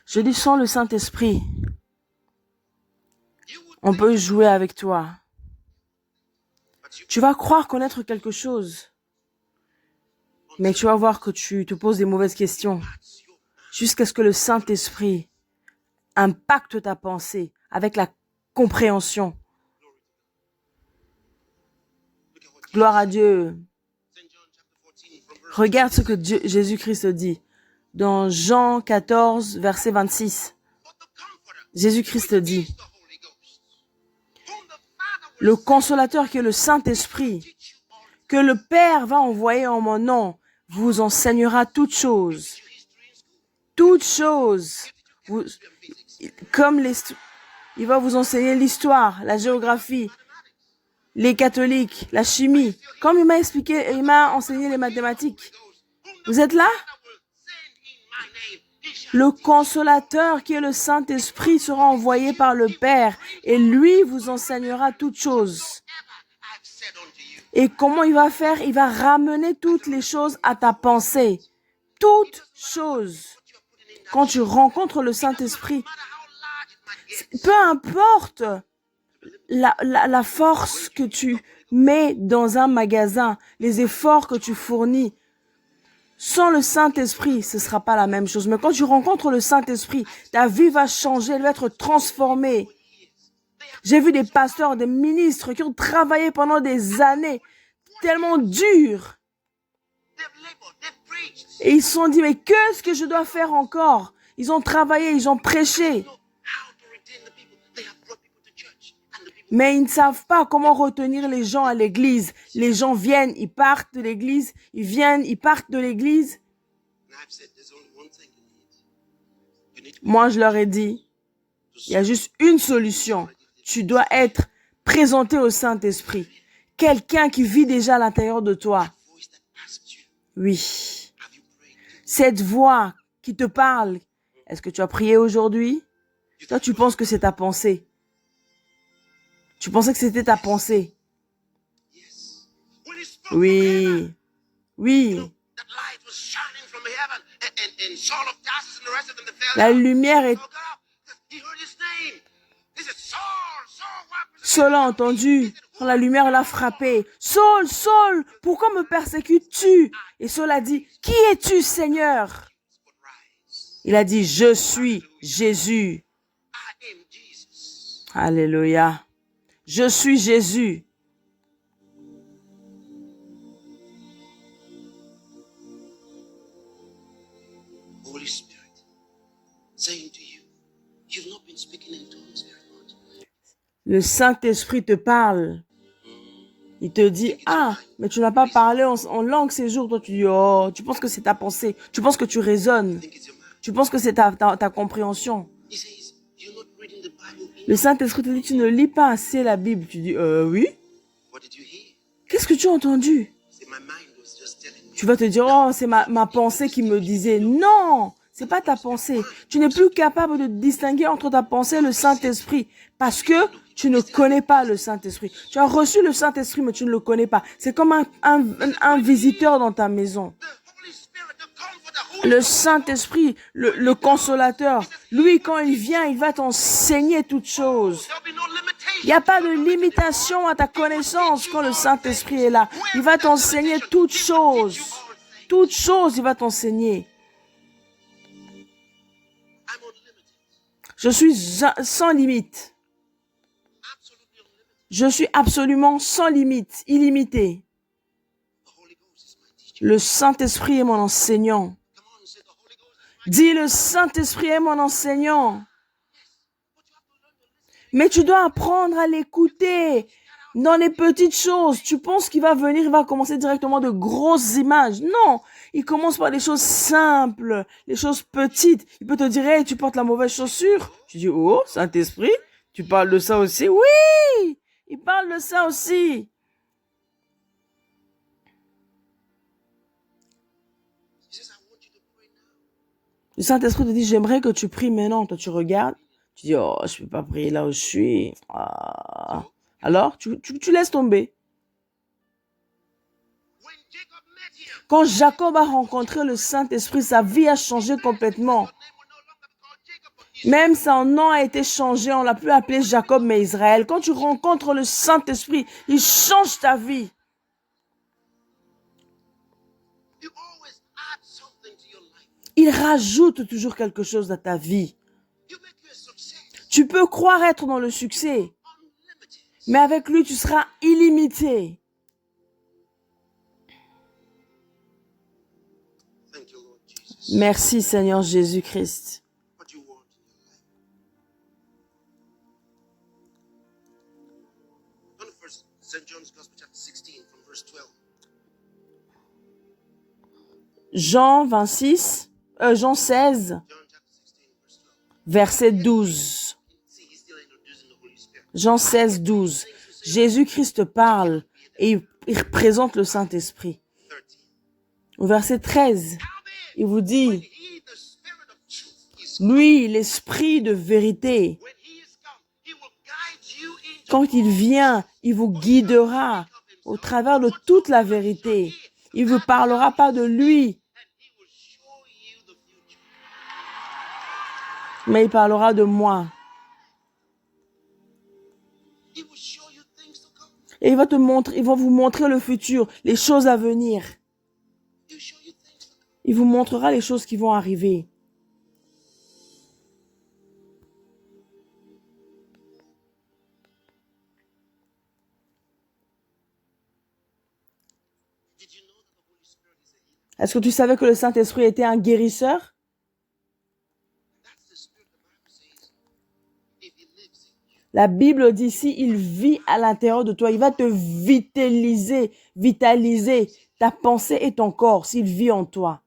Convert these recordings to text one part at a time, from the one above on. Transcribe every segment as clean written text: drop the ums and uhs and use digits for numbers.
Je dis, sans le Saint-Esprit, on peut jouer avec toi. Tu vas croire connaître quelque chose, mais tu vas voir que tu te poses des mauvaises questions jusqu'à ce que le Saint-Esprit impacte ta pensée avec la compréhension. Gloire à Dieu. Regarde ce que Jésus-Christ dit dans Jean 14, verset 26. Jésus-Christ dit, le consolateur qui est le Saint-Esprit, que le Père va envoyer en mon nom, vous enseignera toutes choses. Toutes choses. Il va vous enseigner l'histoire, la géographie, les catholiques, la chimie. Comme il m'a enseigné les mathématiques. Vous êtes là? Le consolateur qui est le Saint-Esprit sera envoyé par le Père et lui vous enseignera toutes choses. Et comment il va faire? Il va ramener toutes les choses à ta pensée. Toutes choses. Quand tu rencontres le Saint-Esprit, peu importe la force que tu mets dans un magasin, les efforts que tu fournis, sans le Saint-Esprit, ce ne sera pas la même chose. Mais quand tu rencontres le Saint-Esprit, ta vie va changer, elle va être transformée. J'ai vu des pasteurs, des ministres qui ont travaillé pendant des années, tellement durs. Et ils se sont dit, mais qu'est-ce que je dois faire encore? Ils ont travaillé, ils ont prêché. Mais ils ne savent pas comment retenir les gens à l'église. Les gens viennent, ils partent de l'église, ils viennent, ils partent de l'église. Moi, je leur ai dit, il y a juste une solution. Tu dois être présenté au Saint-Esprit. Quelqu'un qui vit déjà à l'intérieur de toi. Oui. Cette voix qui te parle. Est-ce que tu as prié aujourd'hui? Toi, tu penses que c'est ta pensée. Tu pensais que c'était ta pensée. Oui. Oui. La lumière est... Saul a entendu. Quand la lumière l'a frappé. Saul, Saul, pourquoi me persécutes-tu? Et Saul a dit, qui es-tu, Seigneur? Il a dit, je suis Jésus. Alléluia. Je suis Jésus. Le Saint-Esprit te parle. Il te dit, ah, mais tu n'as pas parlé en langue ces jours. Toi, tu dis, oh, tu penses que c'est ta pensée. Tu penses que tu raisonnes. Tu penses que c'est ta compréhension. Le Saint-Esprit te dit, tu ne lis pas assez la Bible. Tu dis, oui. Qu'est-ce que tu as entendu? Tu vas te dire, oh, c'est ma pensée qui me disait. Non, c'est pas ta pensée. Tu n'es plus capable de distinguer entre ta pensée et le Saint-Esprit parce que tu ne connais pas le Saint-Esprit. Tu as reçu le Saint-Esprit, mais tu ne le connais pas. C'est comme un visiteur dans ta maison. Le Saint-Esprit, le consolateur, lui, quand il vient, il va t'enseigner toutes choses. Il n'y a pas de limitation à ta connaissance quand le Saint-Esprit est là. Il va t'enseigner toutes choses. Toutes choses, il va t'enseigner. Je suis sans limite. Je suis absolument sans limite, illimité. Le Saint-Esprit est mon enseignant. Dis, le Saint-Esprit est mon enseignant. Mais tu dois apprendre à l'écouter dans les petites choses. Tu penses qu'il va venir, il va commencer directement de grosses images. Non, il commence par des choses simples, les choses petites. Il peut te dire, hey, tu portes la mauvaise chaussure. Tu dis, oh, Saint-Esprit, tu parles de ça aussi? Oui, il parle de ça aussi. Le Saint-Esprit te dit, j'aimerais que tu pries maintenant. Toi, tu regardes. Tu dis, oh, je ne peux pas prier là où je suis. Ah. Alors, tu laisses tomber. Quand Jacob a rencontré le Saint-Esprit, sa vie a changé complètement. Même son nom a été changé, on l'a plus appelé Jacob, mais Israël. Quand tu rencontres le Saint-Esprit, il change ta vie. Il rajoute toujours quelque chose à ta vie. Tu peux croire être dans le succès, mais avec lui, tu seras illimité. Merci Seigneur Jésus-Christ. Jean 16, verset 12. Jean 16, 12. Jésus-Christ parle et il représente le Saint-Esprit. Au verset 13, il vous dit, lui, l'Esprit de vérité, quand il vient, il vous guidera au travers de toute la vérité. Il ne vous parlera pas de lui, mais il parlera de moi. Et il va vous montrer le futur, les choses à venir. Il vous montrera les choses qui vont arriver. Est-ce que tu savais que le Saint-Esprit était un guérisseur? La Bible dit, si il vit à l'intérieur de toi, il va te vitaliser ta pensée et ton corps, s'il vit en toi.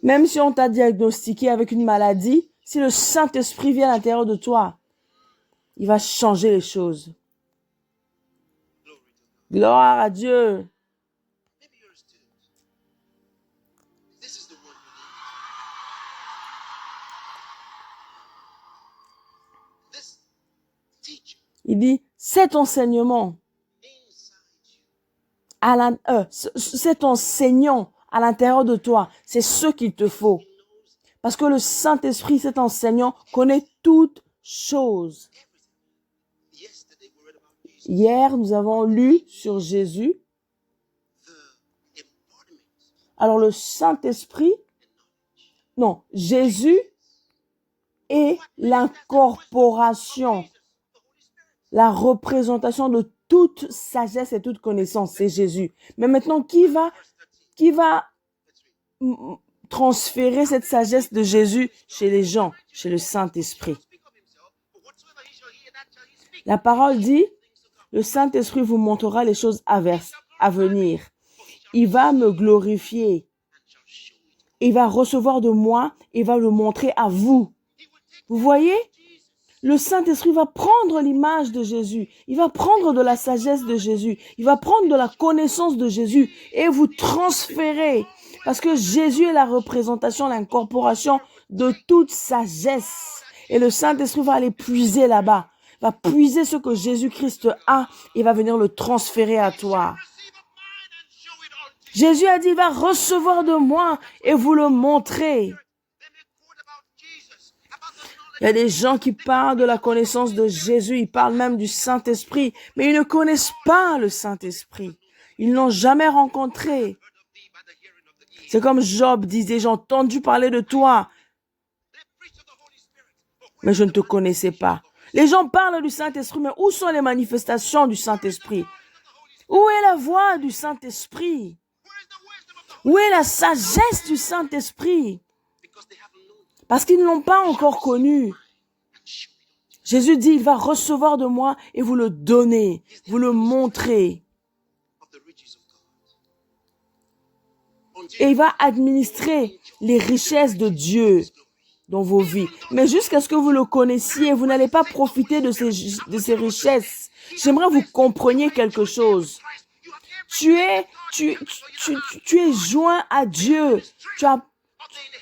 Même si on t'a diagnostiqué avec une maladie, si le Saint-Esprit vient à l'intérieur de toi, il va changer les choses. Gloire à Dieu. Il dit, cet enseignement, cet enseignant à l'intérieur de toi, c'est ce qu'il te faut. Parce que le Saint-Esprit, cet enseignant, connaît toutes choses. Hier, nous avons lu sur Jésus. Alors, le Saint-Esprit, non, Jésus est l'incorporation, la représentation de toute sagesse et toute connaissance, c'est Jésus. Mais maintenant, qui va transférer cette sagesse de Jésus chez les gens, chez le Saint-Esprit? La parole dit, le Saint-Esprit vous montrera les choses à venir. Il va me glorifier. Il va recevoir de moi et va le montrer à vous. Vous voyez? Le Saint-Esprit va prendre l'image de Jésus. Il va prendre de la sagesse de Jésus. Il va prendre de la connaissance de Jésus et vous transférer. Parce que Jésus est la représentation, l'incorporation de toute sagesse. Et le Saint-Esprit va aller puiser là-bas. Va puiser ce que Jésus-Christ a et va venir le transférer à toi. Jésus a dit, il va recevoir de moi et vous le montrer. Il y a des gens qui parlent de la connaissance de Jésus, ils parlent même du Saint-Esprit, mais ils ne connaissent pas le Saint-Esprit. Ils ne l'ont jamais rencontré. C'est comme Job disait, j'ai entendu parler de toi, mais je ne te connaissais pas. Les gens parlent du Saint-Esprit, mais où sont les manifestations du Saint-Esprit? Où est la voix du Saint-Esprit? Où est la sagesse du Saint-Esprit? Parce qu'ils ne l'ont pas encore connu. Jésus dit, il va recevoir de moi et vous le donner, vous le montrer. Et il va administrer les richesses de Dieu dans vos vies. Mais jusqu'à ce que vous le connaissiez, vous n'allez pas profiter de ces richesses. J'aimerais que vous compreniez quelque chose. Tu es joint à Dieu.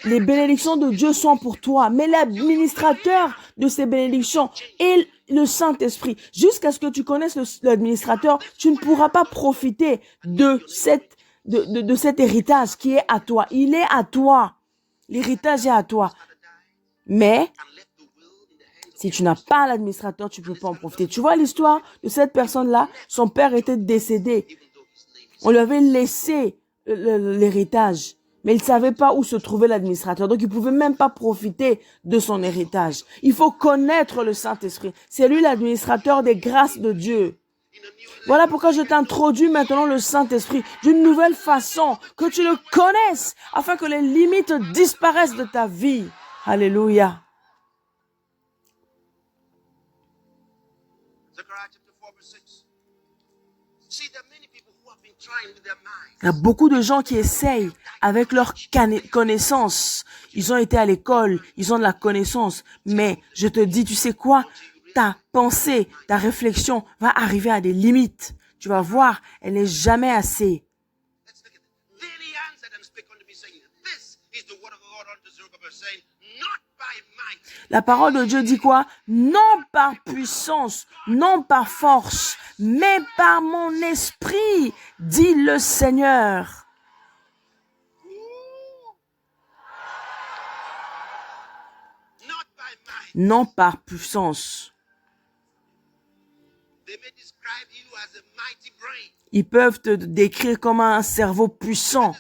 Les bénédictions de Dieu sont pour toi. Mais l'administrateur de ces bénédictions est le Saint-Esprit. Jusqu'à ce que tu connaisses l'administrateur, tu ne pourras pas profiter de cet héritage qui est à toi. Il est à toi. L'héritage est à toi. Mais si tu n'as pas l'administrateur, tu ne peux pas en profiter. Tu vois l'histoire de cette personne-là? Son père était décédé. On lui avait laissé l'héritage. Mais il ne savait pas où se trouvait l'administrateur. Donc, il ne pouvait même pas profiter de son héritage. Il faut connaître le Saint-Esprit. C'est lui l'administrateur des grâces de Dieu. Voilà pourquoi je t'introduis maintenant le Saint-Esprit d'une nouvelle façon, que tu le connaisses, afin que les limites disparaissent de ta vie. Alléluia. Il y a beaucoup de gens qui essayent avec leur connaissance. Ils ont été à l'école, ils ont de la connaissance. Mais je te dis, tu sais quoi? Ta pensée, ta réflexion va arriver à des limites. Tu vas voir, elle n'est jamais assez. La parole de Dieu dit quoi? Non par puissance, non par force, mais par mon esprit, dit le Seigneur. Non par puissance. Ils peuvent te décrire comme un cerveau puissant.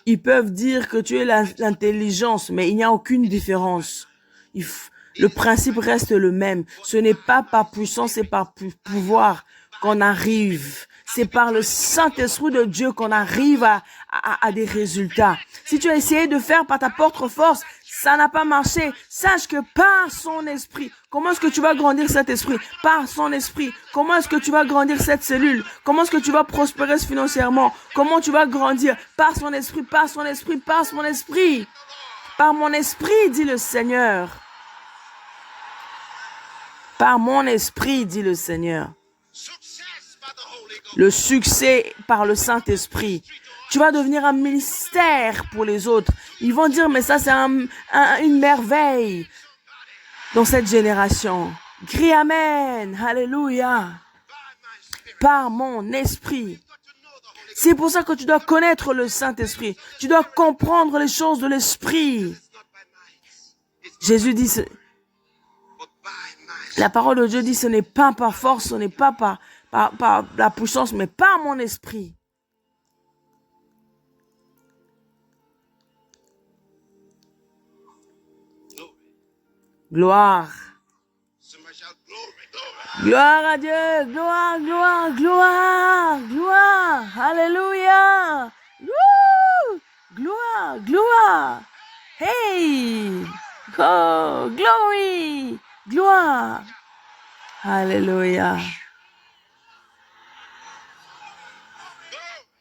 Ils peuvent dire que tu es l'intelligence, mais il n'y a aucune différence. Le principe reste le même. Ce n'est pas par puissance et par pouvoir qu'on arrive. C'est par le Saint-Esprit de Dieu qu'on arrive à des résultats. Si tu as essayé de faire par ta propre force, ça n'a pas marché. Sache que par son esprit, comment est-ce que tu vas grandir cet esprit? Par son esprit. Comment est-ce que tu vas grandir cette cellule? Comment est-ce que tu vas prospérer financièrement? Comment tu vas grandir? Par son esprit, par son esprit, par son esprit. Par mon esprit, dit le Seigneur. Par mon esprit, dit le Seigneur. Le succès par le Saint-Esprit. Tu vas devenir un ministère pour les autres. Ils vont dire, mais ça c'est une merveille dans cette génération. Crie Amen. Alléluia. Par mon esprit. C'est pour ça que tu dois connaître le Saint-Esprit. Tu dois comprendre les choses de l'Esprit. Jésus dit, la parole de Dieu dit, ce n'est pas par force, ce n'est pas par la puissance, mais par mon esprit. Gloire. Gloire à Dieu. Gloire, gloire, gloire, gloire. Alléluia. Woo! Gloire, gloire. Hey. Oh, glory. Gloire. Alléluia.